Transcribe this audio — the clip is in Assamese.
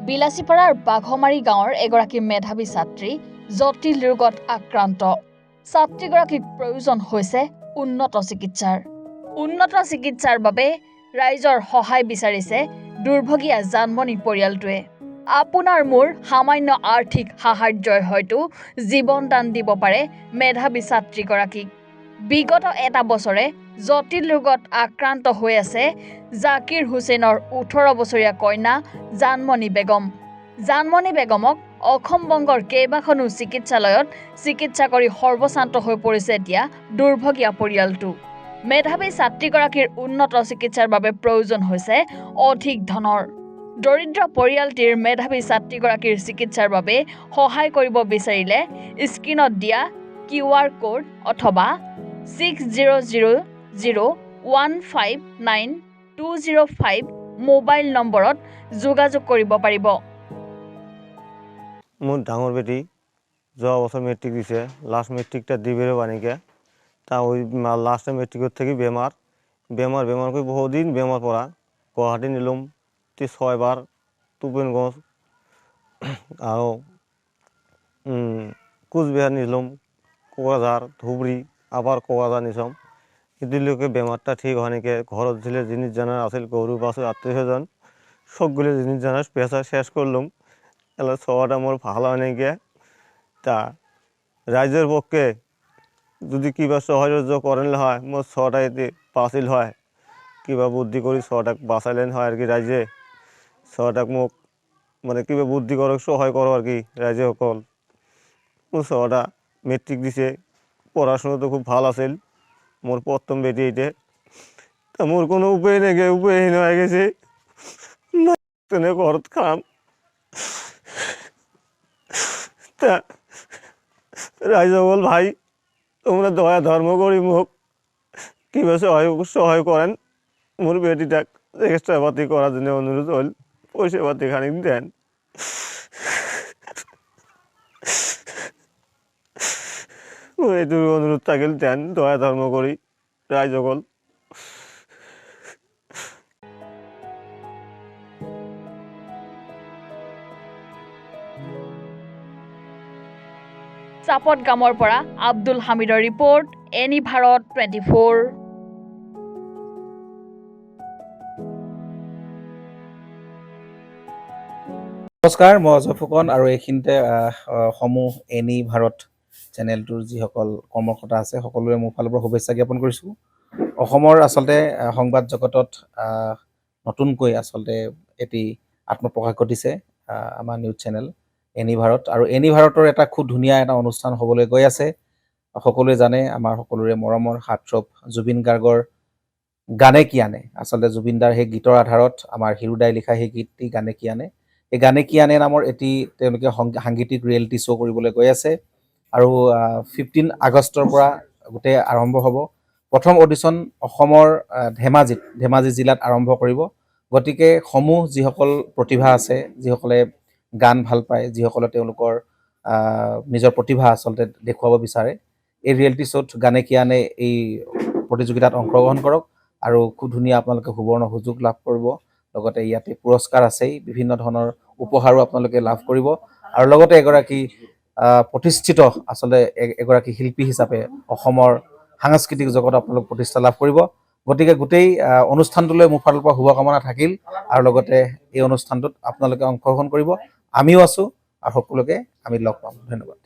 বিলাসীপাৰাৰ বাঘমাৰী গাঁৱৰ এগৰাকী মেধাৱী ছাত্ৰী জটিল ৰোগত আক্ৰান্ত। ছাত্ৰীগৰাকীক প্ৰয়োজন হৈছে উন্নত চিকিৎসাৰ বাবে ৰাইজৰ সহায় বিচাৰিছে দুৰ্ভগীয়া জানমণি পৰিয়ালটোৱে। আপোনাৰ মোৰ সামান্য আৰ্থিক সাহায্যই হয়তো জীৱন দান দিব পাৰে মেধাৱী ছাত্ৰীগৰাকীক। বিগত এটা বছৰে জটিল ৰোগত আক্ৰান্ত হৈ আছে জাকিৰ হুছেইনৰ 18 বছৰীয়া কন্যা জানমণি বেগম। জানমণি বেগমক অসম বংগৰ কেইবাখনো চিকিৎসালয়ত চিকিৎসা কৰি সৰ্বশান্ত হৈ পৰিছে এতিয়া দুৰ্ভগীয়া পৰিয়ালটো। মেধাৱী ছাত্ৰীগৰাকীৰ উন্নত চিকিৎসাৰ বাবে প্ৰয়োজন হৈছে অধিক ধনৰ। দৰিদ্ৰ পৰিয়ালটিৰ মেধাৱী ছাত্ৰীগৰাকীৰ চিকিৎসাৰ বাবে সহায় কৰিব বিচাৰিলে স্ক্ৰীনত দিয়া QR কোড অথবা 6000159205 মোবাইল নম্বৰত যোগাযোগ কৰিব পাৰিব। মোৰ ডাঙৰ বেটি যোৱা বছৰ মেট্ৰিক দিছে, লাষ্ট মেট্ৰিকটা দিবেৰে বানিকে তা ওই লাস্ট মেট্রিকের থেকে বেমার করে বহুদিন বেমার পড়া গুয়াহাটি নিলাম 6 বার তুফানগঞ্জ আর কোচবিহার নিলাম কোকরাঝার ধুবড়ি আবার কোকরাঝার নিলাম কিন্তু লোকে বেমারটা ঠিক হয়নিকে ঘরত ছিলে জিনিস জানা আছিল গরু বাছুর আত্মীয় স্বজন সবগুলো জিনিস জানা পেশা শেষ করলাম এলা সবাটা মোর ভালো হয়নিকে তা রাইজের পক্ষে যদি কিবা সহযোগ করেন হয় মোর 6টা এতে পাঁচিল হয় কিবা বুদ্ধি করে 6টাক বাঁচাইলেন হয় আর কি রাইজে 6টাক মোক মানে কিবা বুদ্ধি করো সহায় করো আর কি রাইজে সকল মোর 6টা মেট্রিক দিছে পড়াশোনা তো খুব ভালো আছিল মোর প্রথম বেটি এইটে তা মোর কোনো উপায় নেই উপায়হীন হয়ে গেছে ঘরত খাম তা রাইজ সকল ভাই তোমরা দয়া ধর্ম করি মুখ কিভাবে সহায় করেন মোর বেটিটাক এক্সট্রা পাতি করার জন্য অনুরোধ হল পয়সা পাতি খানিক দেন এইটুকু অনুরোধ থাকিল দেন দয়া ধর্ম করি রাইজ সকল। চাপত গামৰ পৰা আব্দুল হামিদৰ ৰিপৰ্ট এনি ভাৰত 24। নমস্কাৰ, মই অজয় ফুকন আৰু এইখিনিতে সমূহ এনি ভাৰত চেনেলটোৰ যিসকল কৰ্মকৰ্তা আছে সকলোৰে মোৰ ফালৰ পৰা শুভেচ্ছা জ্ঞাপন কৰিছোঁ। অসমৰ আচলতে সংবাদ জগতত নতুনকৈ আচলতে এটি আত্মপ্ৰকাশ ঘটিছে আমাৰ নিউজ চেনেল এনি ভাৰত আৰু এনি ভাৰতৰ এটা খুব ধুনীয়া এটা অনুষ্ঠান হ'বলৈ গৈ আছে। সকলোৱে জানে আমাৰ সকলোৰে মৰমৰ হাৰ্টথ্ৰব জুবিন গাৰ্গৰ গানে কি আনে, আচলতে জুবিনদাৰ সেই গীতৰ আধাৰত আমাৰ হিৰুদাই লিখা সেই গীতটি গানে কি আনে, এই গানে কি আনে নামৰ এটি তেওঁলোকে সাংগীতিক ৰিয়েলিটি শ্ব' কৰিবলৈ গৈ আছে আৰু 15 আগষ্টৰ পৰা গোটেই আৰম্ভ হ'ব। প্ৰথম অডিশ্যন অসমৰ ধেমাজি জিলাত আৰম্ভ কৰিব। গতিকে সমূহ যিসকল প্ৰতিভা আছে, যিসকলে গান ভাল পায়, যিসকলে তেওঁলোকৰ নিজৰ প্ৰতিভা আচলতে দেখুৱাব বিচাৰে, এই ৰিয়েলিটি শ্ব'ত গানে কি আনে এই প্ৰতিযোগিতাত অংশগ্ৰহণ কৰক আৰু খুব ধুনীয়া আপোনালোকে সুবৰ্ণ সুযোগ লাভ কৰিব। লগতে ইয়াতে পুৰস্কাৰ আছেই, বিভিন্ন ধৰণৰ উপহাৰো আপোনালোকে লাভ কৰিব আৰু লগতে এগৰাকী প্ৰতিষ্ঠিত আচলতে এগৰাকী শিল্পী হিচাপে অসমৰ সাংস্কৃতিক জগতত আপোনালোক প্ৰতিষ্ঠা লাভ কৰিব। গতিকে গোটেই অনুষ্ঠানটোলৈ মোৰ ফালৰ পৰা শুভকামনা থাকিল আৰু লগতে এই অনুষ্ঠানটোত আপোনালোকে অংশগ্ৰহণ কৰিব। আমিও আছোঁ আৰু সকলোকে আমি লগ পাম। ধন্যবাদ।